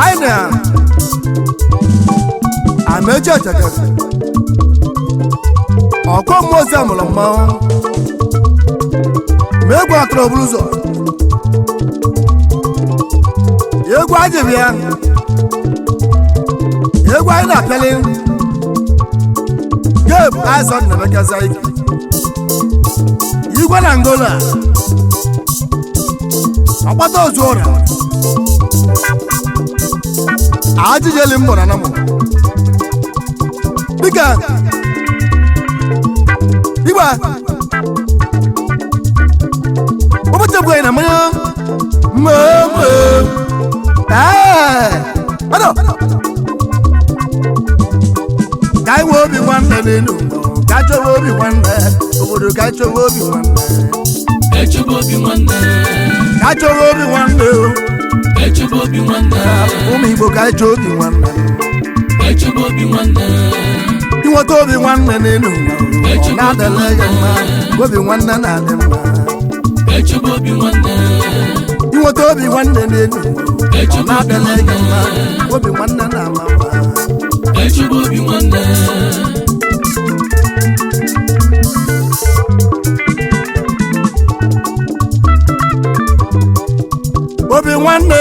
Aina Amechi Alusi Ọkọ Mose Amụlọmọ Megwu akọrọ bụrụzọ Egwu ajibịa Egwu anyị na-apịalị Gabe Aizon na Mekaza Ike Igwe na Angola Ọgbata ozu ụra Ajijeli mbọ na namụ Dịka Igwe Ụbọchị bụ anyị na mmanya Mmemme Ado Kai wo bi nwanne n'elu Ka chọwa obi nwanne Obodo ka chọwa obi nwanne Ka chọwa obi nwanne Ka chọwa obi nwanne Ka chọwa obi nwanne Ụmụ Igbo ka chọwa obi nwanne Ka chọwa obi nwanne Inweta obi nwanne n'elu Ọ na-adịla ya mma Obi nwanne na-adị mma Ka chọwa obi nwanne Inweta obi nwanne n'elu Ọ na-adịla ya mma Obi nwanne na-ama mma Ka chọwa obi nwanne Obi nwanne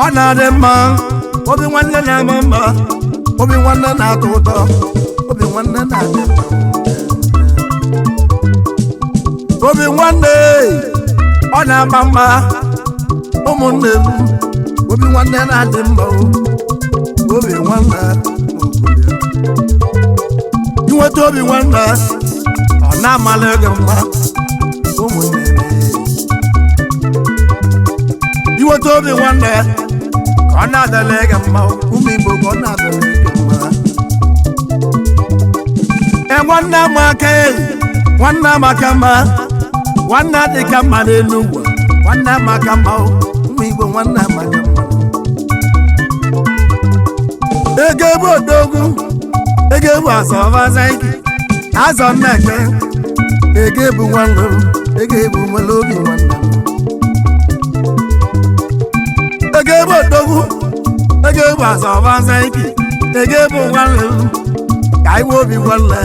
Ọ na-adị mma Obi nwanne na-ama mma Obi nwanne na-atọ ụtọ Obi nwanne na-adị mma Obi nwanne Ọ na-ama mma Ụmụnne m Obi nwanne na-adị mma Obi nwanne Inweta obi nwanne Ọ na-amalị gị mma Ụmụnne m Inweta obi nwanne Ka ọ na-adịla gị mma Ụmụ Igbo ka ọ na-adịla gị mma Nwanne m aka Nwanne m aka mma Nwanne dị ka mma n'elu ụwa Nwanne m aka mma Ụmụ Igbo nwanne m aka mma Ego ebe odogwu Ego ebu azọ ọbaza ike Azọ nneke Ego ebu nwanne Ego ebu nwere obi nwanne Ego ebe odogwu Ego ebu azọ ọbaza ike Ego ebu nwanne Ka iwe obi nwanne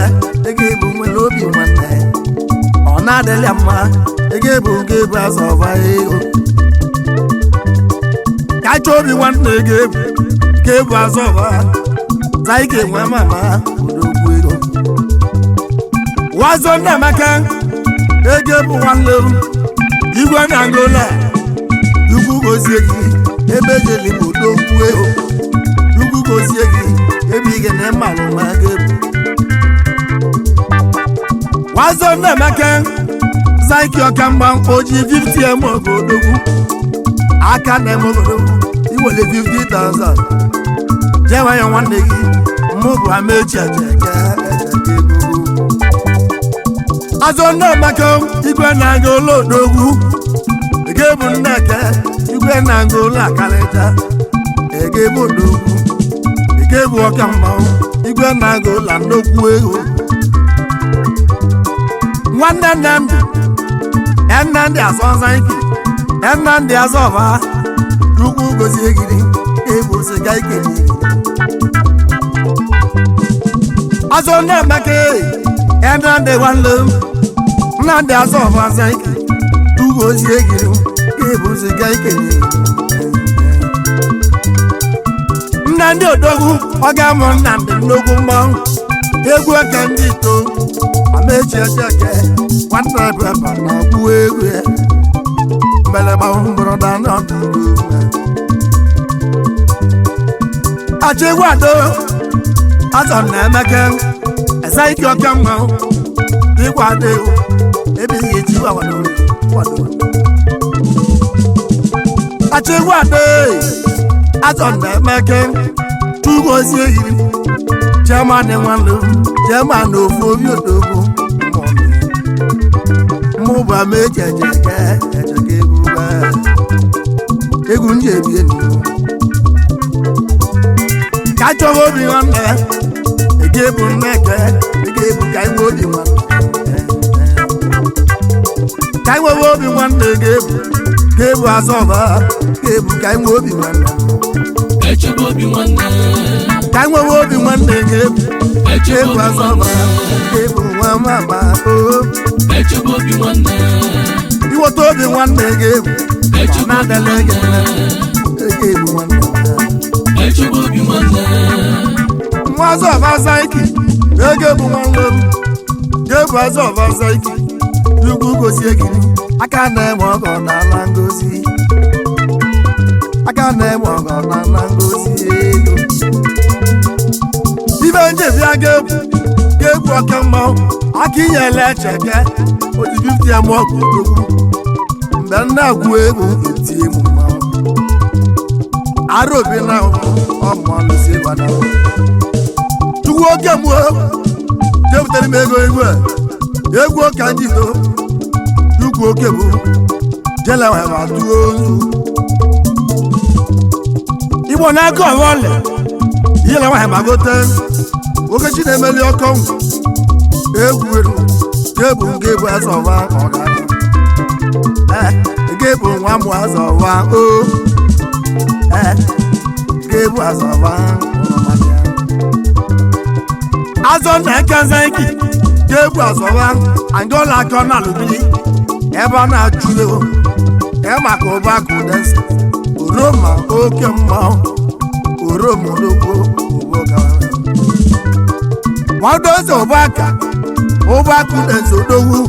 Ego ebu nwere obi nwanne Ọ na-adịla mma Ego ebu azọ ọba ego Ka ịchọ obi nwanne Ego ebu azọ ọba Zaike nwe mama Odogwu ego Wazo Nnamaka Ego ebu nwanne Igwe na Angola Ugwu gozie gị Ebe jeli m odogwu ego Ugwu gozie gị Ebe ige na mmalụ ma ga-ebu Wazo Nnamaka Zaike ọkamgba oji 50M odogwu Aka na odogwu Iwele 50,000 Jewa ya nwanne gị Mụ bụ Amechi Alusi-egwu Wazo Nnamaka Igwe na Angola odogwu Ego ebu nneke Igwe na Angola akalịta Ego ebu odogwu Ego ebu ọkamgba Igwe na Angola nnukwu ego Nwanne Nnamdi Nnamdi azọza ike Nnamdi azọba Ugwu gozie gịrị Ebu siga ike Wazo Nnamaka Nnamdi nwanne Nnamdi azọba za ike Ugwu gozie gịrị Ebu siga ike Nnamdi odogwu Ọ ga-amụ Nnamdi nnukwu mmanwụ Egwu aka ndị ito Amechi Alusi-egwu Nwanne ebe na-agwụ egwu ya Mbele gbanwụ mbụrụda n'ọdụ Achịgwa ado Azọ Nnamaka Zaike ọkamgba Igwe ado Ebe ihe ji wado Achịgwa ado Azọ Nnamaka Tugozie yiri Chairman nwanne Chairman ofu obi odogwu Mụ bụ Amechi Alusi-egwu Egwu nje ebi enu Ka chọwa obi nwanne Ego ebu nneke Ego ebu ka iwe obi nwanne Ka iwe obi nwanne Ego ebu Kebu azọba kebu ka inwe obi nwanne echebe obi nwanne ka inwe obi nwanne kebu echebe obi azọba nwanne kebu nwa mama echebe obi nwanne iwota obi nwanne kebu echebe obi nwanne kebu nwanne echebe obi nwanne nwa azọba zaiki kebu nwanne kebu azọba zaiki Chukwu gozie gị aka na-eme ọgọ n'ala ngozi aka na-eme ọgọ n'ala ngozi ego ibe njebia ga-egwu oke mmanwụ aka inyele echeke oji 50 ama ọgụ odogwu mgbe nna agwụ egwu etie m mmanwụ arobi na ọmụalụsi gbada Chukwu oke mgbe jepụtara m ego egwu ọka ndị ito Chukwu oke bụ jela wee ma tụọ ozu Igbo na-aka ọghọle ihe na nwaanyị ma gote okechi na-emeli ọkọ egwu eru ga-ebu nke bụ eze ọwa ọgana ga-ebu nwa mụ eze ọwa o ga-ebu eze ọwa azọ na-eke zaiki ga-ebu azọwa angola aka na alụbili ebe a na-achụ ewu maka ụbaka udensi oroma oke mmanwụ oroma ologbo nwadozi ụbaka udensi odogwu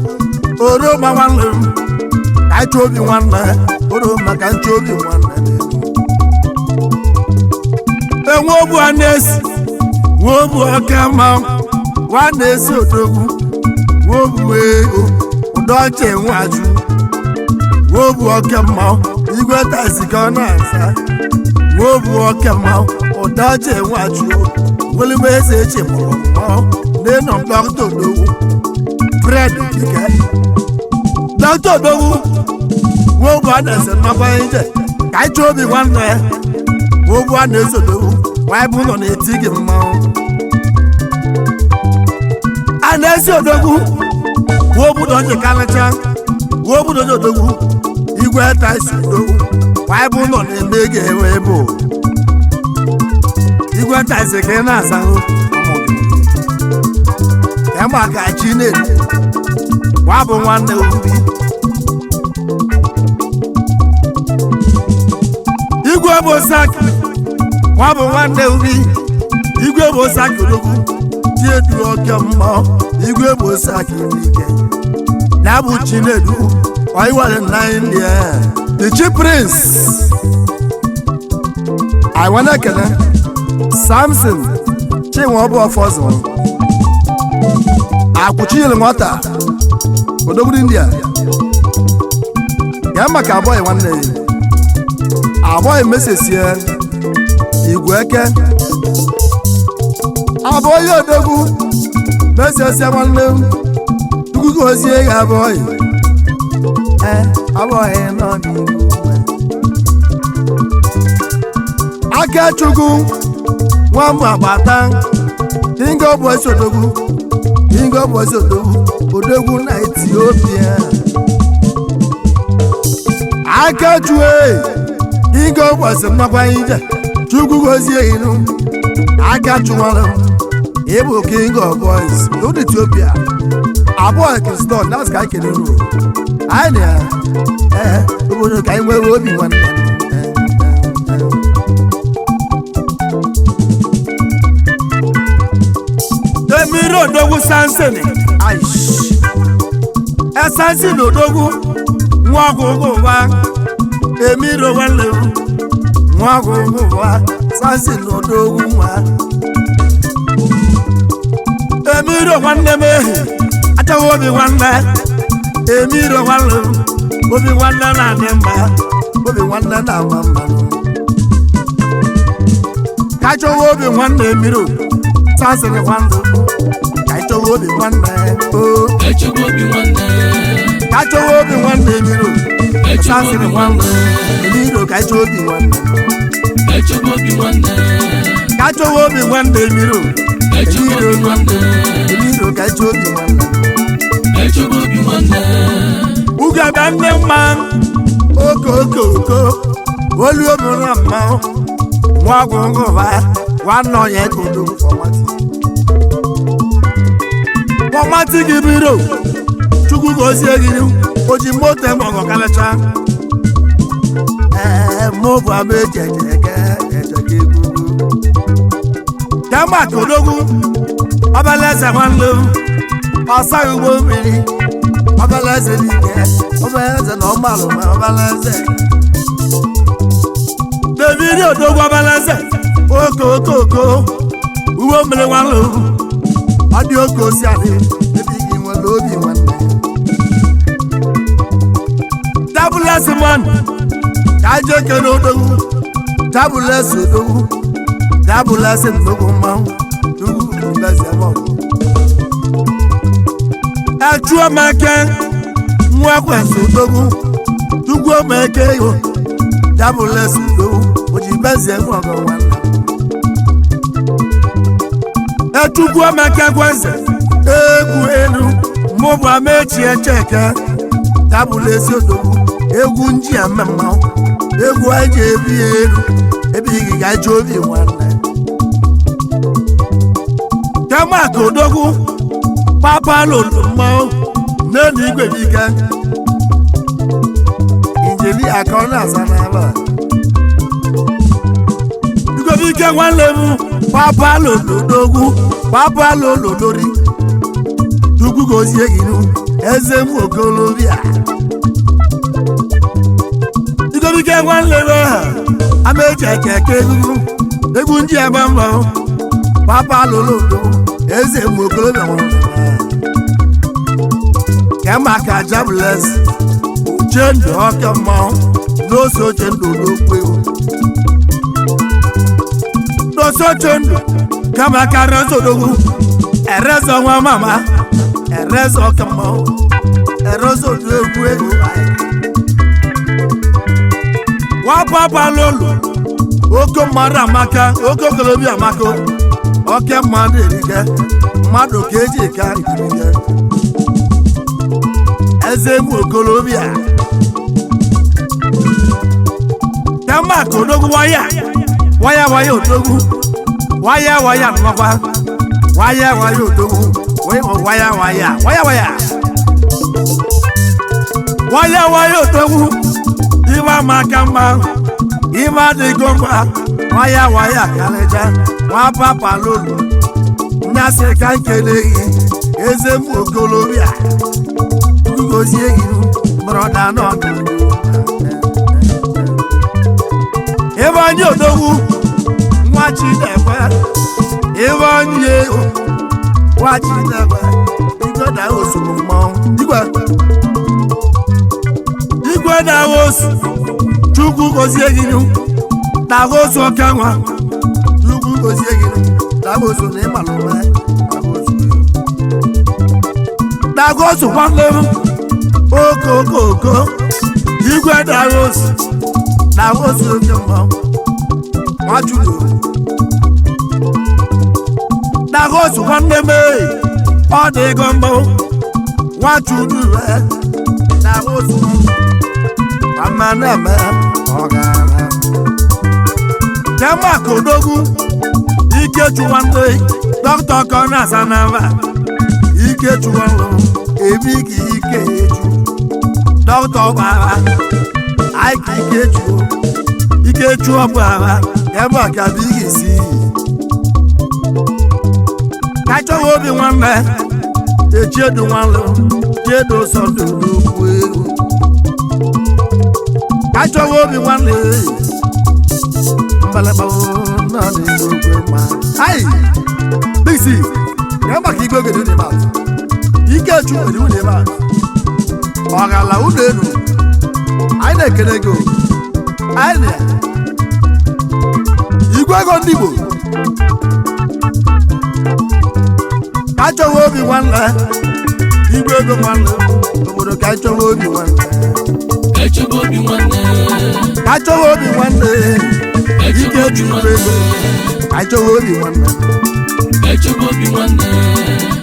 oroma nwanne m ka ịchọ obi nwanne oroma ka nchọ obi nwanne enwe obu a na-esi nwe obu oke mmanwụ nwa na-esi odogwu nwobu ego ụdọchi enwe ajụ nwobu oke mmanwụ igwe taisi ka ọ na-asa nwobu oke mmanwụ ụdọchi enwe ajụ welime eze eche mụrụ mmanwụ n'ịnọ dọkịta odogwu fred dike dọkịta odogwu nwobu a na-ese nnọkọ ije ka ịchọ obi nwanne ya nwobu a na-ese odogwu nwa bụ ụlọ na-eti gị mmanwụ a na-esi odogwu wobudo nje kalacha wobudo nje odogwu igwe taisi odogwu wanyị bụ ụlọ na-eme ego ewe ebe igwe taisi ka ị na-azahụ ya maka chi na-eri wa bụ nwanne ubi igwe bụ saki wa bụ nwanne ubi igwe bụ saki odogwu Chiedu oke mmụọ igwe bụ saki n'ike na bụ Chinedu oyiwere na India the chief prince I wanna ekele Samson Chinwe ọbụ ọfọzụ akwụchiyere nwata odogwu India ya maka abụghị nwanne abụghị mesesie igwe eke abụghị odogwu mesesie nwanne m tukuku ozie ga abụghị abụghị n'ọdịnihu aka chukwu nwambụ agbata ingo bụ esi odogwu na Etiopia aka chue ingo bụ esi nnọkwa ije chukwu gozie inu aka chụwara ịbụ king of boys n'ụdị Etiopia abụọ Kriston that's ka ikele uru anyị na obodo ka anyị nwere obi nwanne emiri odogwu sansini esansin odogwu nwa ọgwụgwụ ụwa emiri nwanne nwa ọgwụgwụ ụwa sansin odogwu nwa emiri nwanne m ehi achọghị obi nwanne emiri nwanne obi nwanne na-adị mma obi nwanne na-ama mma ka achọghị obi nwanne emiri sansin nwanne ka achọghị obi nwanne echebe obi nwanne ka achọghị obi nwanne emiri sansin nwanne emiri ka achọghị obi nwanne echebe obi nwanne ka achọghị obi nwanne emiri echebe obi nwanne emiri ka achọghị obi nwanne echebe obi nwanne ugaba nne mma okokoko oluomuna mmanwụ nwagwụngụba nwanne onye kodo fọmatị gị biro chukwu gozie gị oji moto mọgọ kalecha mụ bụ Amechi ejeke egwu kemgbe kodogwu ọbalaeze nwanne m ọsaghị ụgbọ mmiri ọbalaeze n'ike ọbalaeze na ọgbalụ ma ọbalaeze David odogwu ọbalaeze okokoko uwe mmiri nwanne ọ dị oke osi adị ebe gị nwere obi nwanne tabulesi man ka je kene odogwu tabulesi odogwu tabulesi ndogwu mmanwụ dugwu mbezi mọgụ echuo meke nwa kwesị odogwu dugwu meke yo tabulesi odogwu oji mbezi mọgụ nwanne echukwu meke kwesị egwu elu mụ bụ Amechi echeke tabulesi odogwu egwu nji eme mmanwụ egwu anyị ji ebi elu ebe ị ga-eji obi nwanne kemaka odogwu papa lolo mmanwụ n'elu igwe dike injili aka ọ na-aza n'aba igwe dike nwanne m papa lolo odogwu papa lolo lori Chukwu gozie gị eze m okolobịa igobike nwanne m Amechi ejeke egwu ndị ebe mbọ papa lolo eze m okolobịa kemaka Tabulesi uche ndụ ọka mmanwụ n'ose oche ndụ n'okwu ewu n'ose oche ndụ kemaka rezodogwu erezo nwa mama erezo ọka mmanwụ erezo otu egwu ego papa lolo oke mmadụ amaka oke okolobịa amaka oke mmadụ erike mmadụ ka eji ka ikirike eze m okolobịa kemaka odogwu waya odogwu waya nnọkwa waya odogwu waya odogwu iwe amaka mma iwe adịgo mma waya karịja nwa papa lolo nyasị ka nkele gị eze m okolobịa gozie gị brọda n'ọdụ ebe onye odogwu nwa Chineke ebe onye nwa Chineke igoda osogbu mmanwụ igwe na-ahụ osu Chukwu gozie gị na-ahụ osu ọka nwa Chukwu gozie gị na-ahụ osu na ịmalụ na-ahụ osu nwanne m okokoko igwe na-ahụ osu na-ahụ osu oke mmanwụ Nwachukwu na-ahụ osu nwanne m ọ dị ego mmanwụ Nwachukwu na-ahụ osu amaneme ọgara kemaka odogwu Ikechu nwanne dọkịta ọkọ na-asa n'aba Ikechu nwanne ebi ka Ikechu dọkịta ọgbara aịka Ikechu ọgbara kemaka bụ isi kachọghị obi nwanne echiedu nwanne chiedu sọdụ n'okwu egwu kachọghị obi nwanne mbalaba nọ n'ogwe ma ayi bisi kemaka igwe ogede dị bat Ikechu ogede dị bat ọgala ụlọ elu anyị na-ekele gị anyị igwe ego ndị Igbo kachọghị obi nwanne igwe ego nwanne obodo kachọghị obi nwanne kachọghị obi nwanne Ikechu ego kachọghị obi nwanne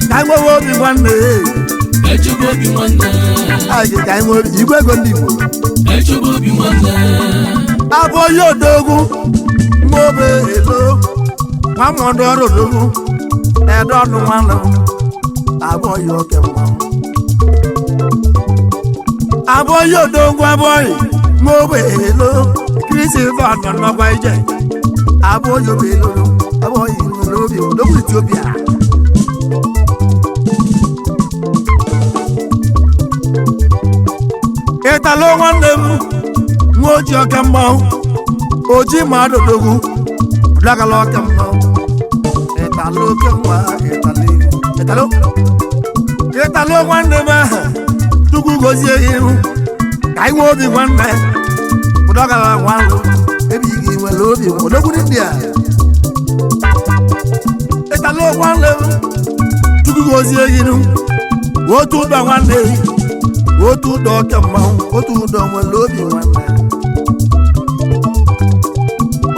ka nwe obinwanne echebe obinwanne anyị ka nwe igwe ego ndị Igbo echebe obinwanne abụ onye odogwu mmobe elo nwa mmọdụ ọrụ odogwu ede ọnụ nwanne abụ onye oke mmanwụ abụ onye odogwu abụ onye mmobe elo krisi vanọ n'ọgwa ije abụ onye obe elo abụ onye nwere obi odogwu Etiopia ịtala nwanne m nwa oji ọka mmanwụ oji mmadụ odogwu dagala ọka mmanwụ ịtala oke nwa ịtala nwanne m aha Chukwu gozie ihu ka anyị nwee obi nwanne ụdọgala nwanne ebe ị ga-enwere obi odogwu ndị a ịtala nwanne m Chukwu gozie ihu otu ụdọ nwanne otu ụdọ ọka mmanwụ otu ụdọ nwere obi nwanne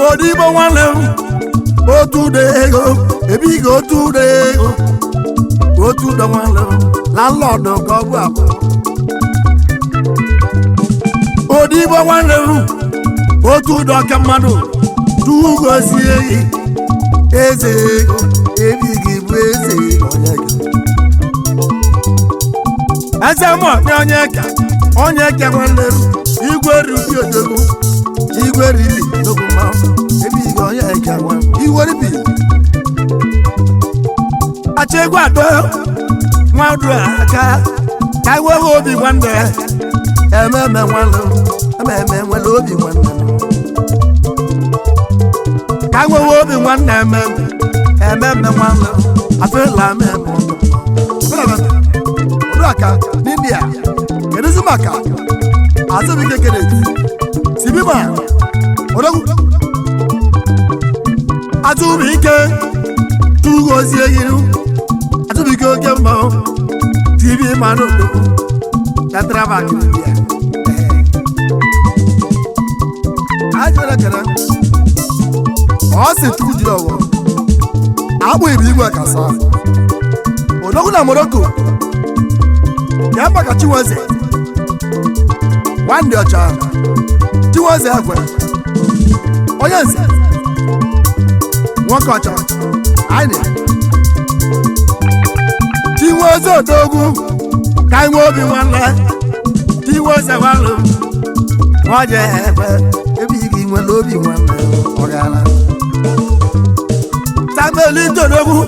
odigbo nwanne m otu ụdọ ego ebe ị ga otu ụdọ ego otu ụdọ nwanne m landlọdụ ka ọ bụ abụ odigbo nwanne m otu ụdọ ọka mmadụ Chukwu gozie gị eze ego ebe ị ga-ebu eze onye gị eze mọdụ onye ka nwanne m igwe ribi odogwu igwe ribi odogwu mmanwụ ebe ị ga onye ka nwanne igwe ribi acha egwu atọ nwadụ aka ka iwewe obi nwanne ememe nwanne ememe nwere obi nwanne ka iwewe obi nwanne ememe nwanne afela ememe aka n'India kedụzi maka azụbike kenet sibima odogwu azụbike Chukwu gozie ihu azụbike oke mmanwụ tv manụ odogwu katara maka India ajụra kere ọ sị Chukwu jiri ọgwọ agbụ ibu igwe kasa odogwu na Morocco ya maka Chinweze nwanne ọcha Chinweze ekwe onye nze nwoke ọcha anyị Chinweze odogwu ka anyị nwee obi nwanne Chinweze nwanne nwaje ekwe ebe ị ga-enwere obi nwanne ọgara Samuelito odogwu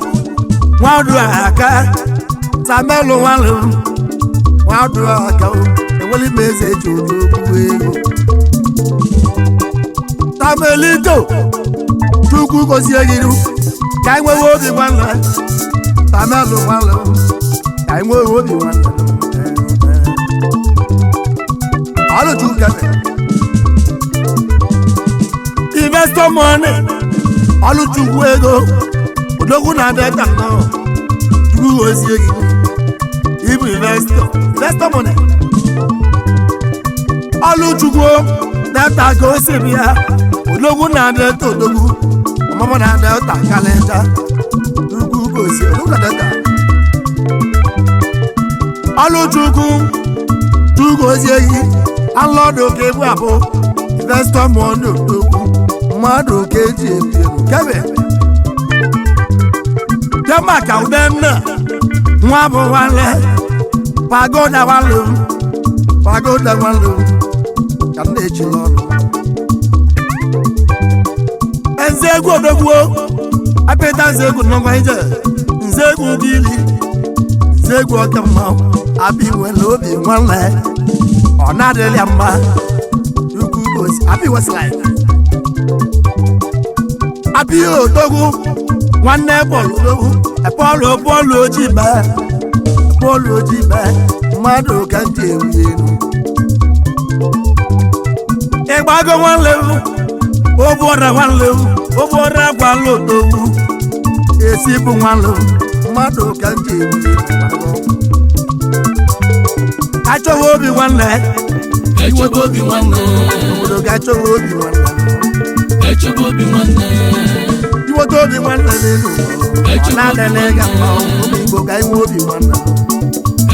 nwadụ aka Samuelu nwanne nwadụ aka enwere ime eze eji odogwu ego Samuelito Chukwu gozie gị ka anyị nwewe obi nwanne Samuelu nwanne ka anyị nwewe obi nwanne Ọlụchukwu kebe investor money Ọlụchukwu ego odogwu na-adị ka nnọọ Chukwu gozie gị Ibu investor money Ọlụchukwu data ka o si bịa odogwu na-adịta odogwu ọmụmụ na-adịta kalịja Chukwu gozie odogwu na-adịta Ọlụchukwu Chukwu gozie gị alọdụ ka ebu abụ investor money odogwu mmadụ ka eji ebi ego kebe maka udenna nwa bụ nwanne pagoda nwanne ka m na-echi n'ọnụ nze egwu odogwu apịta nze egwu n'ọgwa ije nze egwu gili nze egwu ọka mmanwụ abi nwere obi nwanne ọ na-adịrị ya mma Chukwu gozi abi Westlife abi odogwu nwanne bọọlụ ojii mee mmadụ ka ndị elu ịgbago nwanne m obuọra nwanne m obuọra gwala odogwu esi bụ nwanne m mmadụ ka ndị elu achọghị obi nwanne obodo ga-achọghị obi nwanne iwoto obinwanne n'elu ọ na-adịla ịga mma obi Igbo ka anyị nwee obinwanne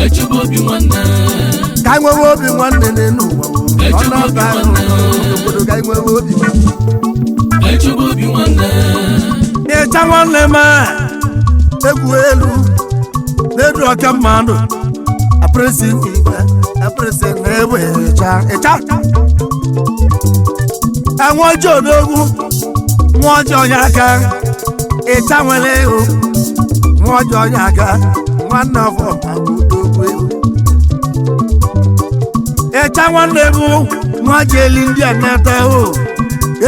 echebe obinwanne ka anyị nwee obinwanne n'elu ụwa ọ na-ọba obodo ka anyị nwee obinwanne echebe obinwanne ịcha nwanne m egwu elu n'elu ọka mmadụ apresi igwe apresi na-egbe ịcha enwe ọjọọ n'ogwu nwa ọjọọ ya aka ịcha nwere ego nwa ọjọọ ya aka nwanne ọfọ ogwu ego ịcha nwanne bụ nwa ji eli ndị a na-ata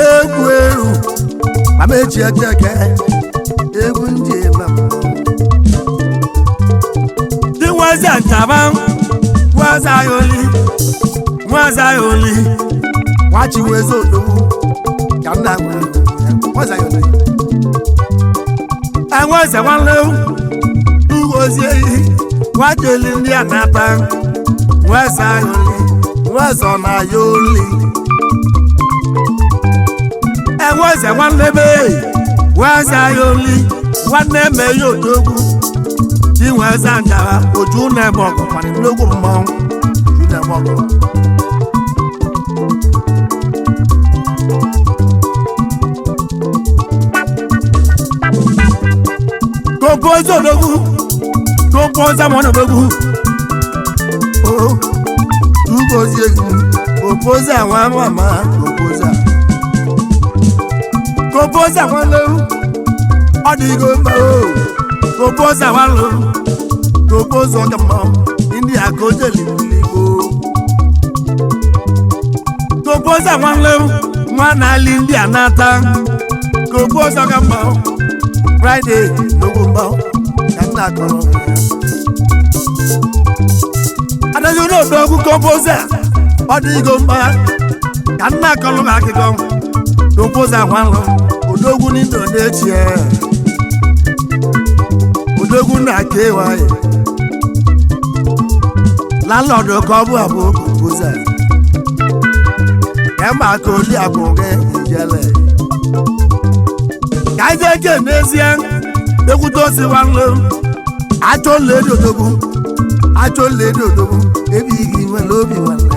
egwu elu Amechi Echeke egwu ndị ebe dị nwaza ntaba nwaza ya oli nwachi weze odogwu ka nna nwere nwaza ya oli enweze nwanne ugozi ehi nwajeli ndị a na-ata nweze ya oli nweze ọ na ya oli enweze nwanne be nweze ya oli nwanne me ya odogwu di nweze njara oju na-eme ọgụ kwana nnukwu mmọnwụ oju na-eme ọgụ kompozo odogwu kompoza mwana odogwu ugozi egwu kompoza nwa mama kompoza nwanne ọ dịgo mma kompoza nwanne kompoza ọga mma ndị akojeli n'igbo kompoza nwanne nwa na-ali ndị a na-ata kompoza ọga mma Friday n'ogbo mba ka nna akọrọ adazi n'odogwu kompoza ọ dịgo mma ka nna akọrọ ha akụkọ kompoza nwanne odogwu n'indo na-echie odogwu na-aka ịwaye landlord ka ọ bụ abụ kompoza ka ma ka oli abụ gị ijele ka anyị eke n'ezie ekwute osi nwanne achọla edi odogwu ebe igi nwere obi nwanne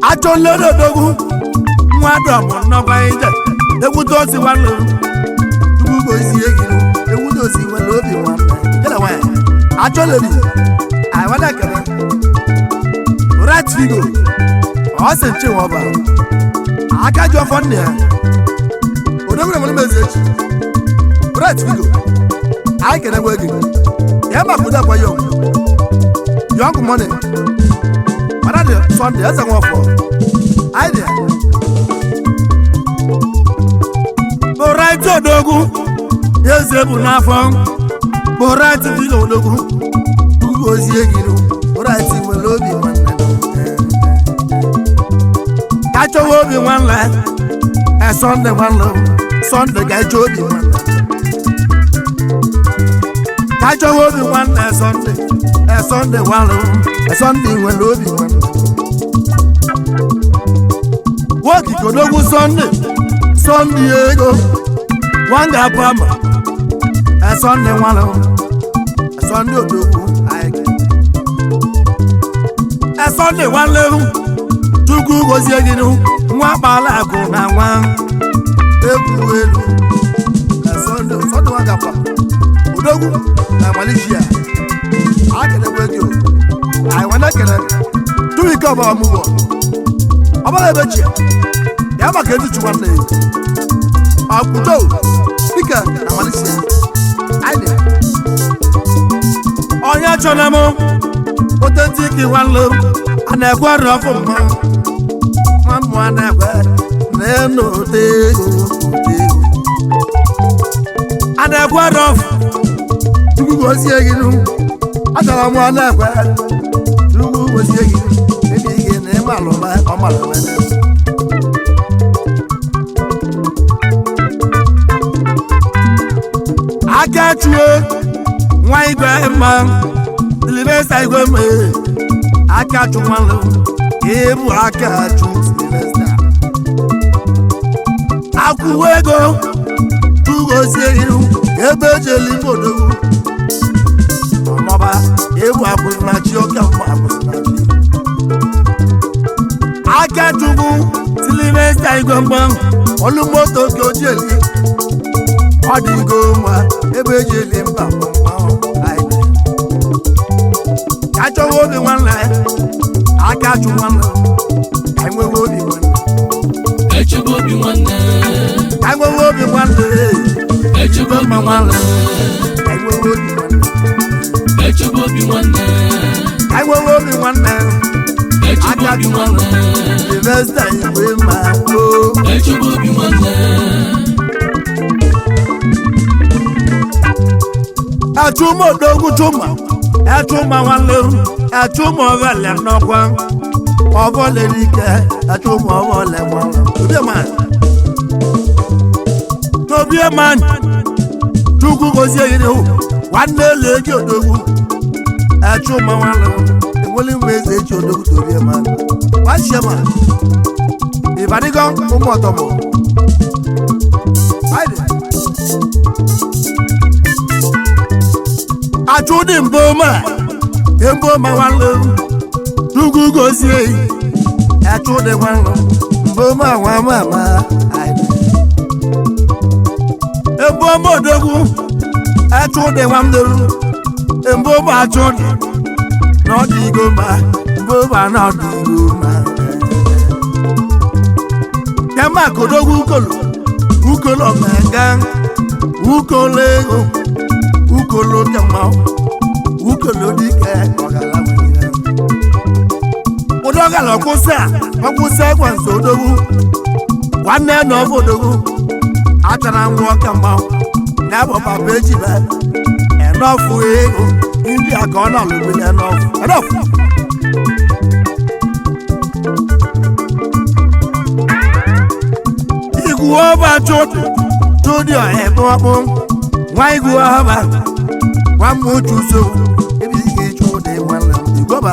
achọla edi odogwu nwa dọmụ nnọkwa ije ekwute osi nwanne tupu gozie egiri ekwute osi nwere obi nwanne jere nwanyị achọla edi anyị nwada kere right figo ọ sị nche ọba aka ji ọfọ nne ya odogwu na mezi echi right figo anyị kere gwa gị ya maka ụda kwa young money mana dị Sunday eze nwafọ anyị dị ya bụraịtị odogwu eze bụ n'afọ bụraịtị figo odogwu ugozie gị bụraịtị nwere obi nwanne ka chọwa obi nwanne Sunday nwanne Sunday ga-eche obi nwanne ka chọwa obi nwanne Sunday nwanne Sunday nwere obi nwanne nwoke kodogwu Sunday ego nwanga abụama Sunday nwanne Sunday odogwu Sunday nwanne Chukwu gozie gị nwa akpala akụ na nwa egwu elu Sunday nwanga pa odogwu na Malaysia akelekwe gị anyị nwana kele tụrụ ike ọba ọmụgwọ ọbara ebechi ya maka etuchu nwanne ọkpụdo dịka na Malaysia anyị onye chọrọ m otentiki nwanne a na-ekwe ọrụ ọfụ mmụọ a na-ekwe na-eno ote ego a na-ekwe ọrụ ọfụ Chukwu gozie gị achọrọ m ọ na-ekwe Chukwu gozie gị ebe ị ga na ịma alụma ọmalụma aka chue nwa igwe mma Silvester igwe mma aka chụ nwanne ebu aka chụ Silvester akwụwa ego tugozie iru ebe ejeli bodo ọmọba egwu abụrụ na chi ọka mma abụrụ na chi aka chukwu tilimesta igwe mgba olu moto ka ojeli ọ dị igo mma ebe ejeli mba achọghị obi nwanne aka chụ nwanne enweghị obi nwanne echebe obi nwanne enweghị obi nwanne echebe obi nwanne enweghị obi nwanne echebe obi nwanne enweghị obi nwanne echebe obi nwanne investa igwe ma o echebe obi nwanne achụma odogwu chụma achụma nwanne achụma ọbọle nnọkwa ọbọle n'ike achụma ọbọle nwanne n'obi man chukwu gozie ire nwanne ele eji odogwu achụma nwanne enwere mgbe eze eji odogwu tobi man gbachie ma ịbadigo ụmụ ọtọmọ achụdị mboma nwanne chukwu gozie achụdị nwanne mboma nwa mama mboma odogwu achụdị nwanne mboma achụdị na ọ dị igo mma mboma na ọ dị igo mma kema kodogwu ukolo menga ukolo ego ukolo kema ukolo dike ọgala nwere odogala ọkwụsị egwa nso odogwu nwanne na ọbụ odogwu achara nwa kema ya bụ papa ejibe enofu ego ndị a ka ọ na-alụbili enofu igwu ọba chụdị ọhịa ọkpụ nwa igwu ọba nwa mmụchu so ebighị ga-echu ụdị nwanne igwoba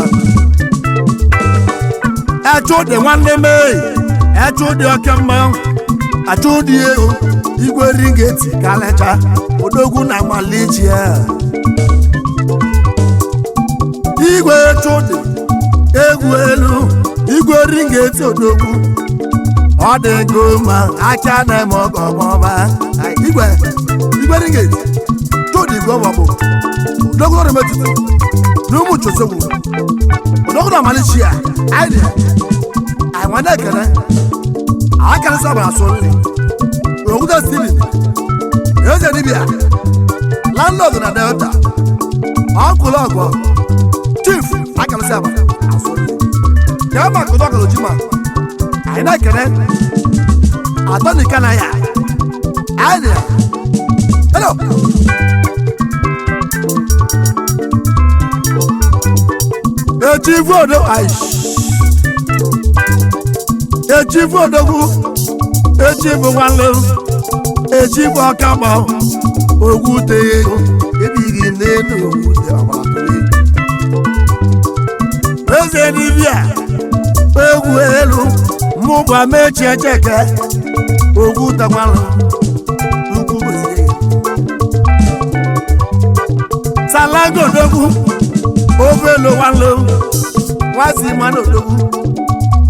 echụdị nwanne mee echụdị oke mma achụdị ego igwe ringeti kalecha odogwu na malichi ya igwe chụdị egwu elu igwe ringeti odogwu ọ dị ego ma aka na-eme ọgọ ọba igwe ringeti chụdị igwe bụ odogwu ọrụ metụtụ n'ụmụ chosogwu odogwu na malichi ya anyị nwanne ekele akara sabara asụnle oguda steven eze dibia landlord na delta ọkụlụ ọgwọ chief akara sabara asụnle ka ma kụdọ ọkụlụ jima anyị na-ekele atọnika na ya anyị hello echivu odo echivu odogwu echivu nwanne echivu ọkama ogwute ego ebighị n'elu ogwute ọgbatụrụ eze dibịa egwu elu mụgwa mechi echeke ogwute nwanne ukwu goziri salago odogwu obelo nwanne nwazi mmanụ odogwu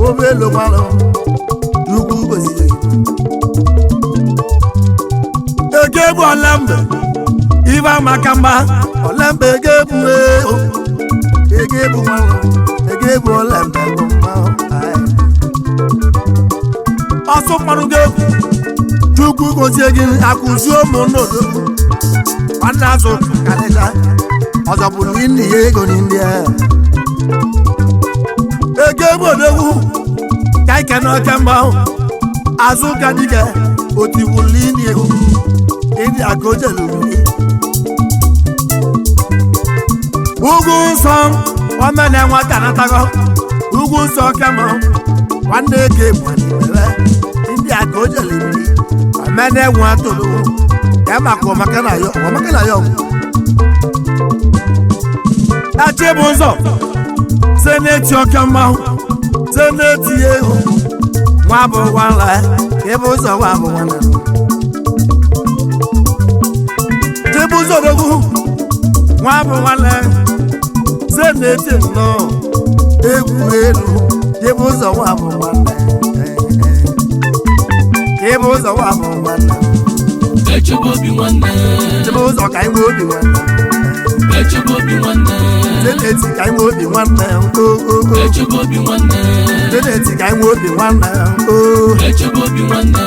obelo nwanne ukwu goziri ege bụ olembe ibe amaka mma olembe ege bụ ego ege bụ nwanne ege bụ olembe bụ mma ọsọ mmanụ ga-egwu chukwu gozie gị akụzi ụmụ n'odogwu nwanne azụ kalịcha ọzọ bụrụ inni ya ego n'indi a ege bụ odogwu ka ike n'oke mma azụ ka dike otiwulu inni ego ịdị aka ojeluru ugwu nsọ omene nwata natago ugwu nsọ kama nwanne eke bụ n'imere ndị aka ojeluru omene nwa toro ya maka ọmaka na ya echi bụ ụzọ seneti ọka mma seneti ego nwa bụ nwanla ebe ụzọ wa bụ nwanne ebe ụzọ odogwu nwa bụ nwanne se na-eti nnọọ egwu elu ebe ụzọ wa bụ nwanne ebe ụzọ wa bụ nwanne echebe obi nwanne ebe ụzọ ka anyị nwee obi nwanne echebe obi nwanne na-eti ka anyị nwee obi nwanne echebe obi nwanne na-eti ka anyị nwee obi nwanne echebe obi nwanne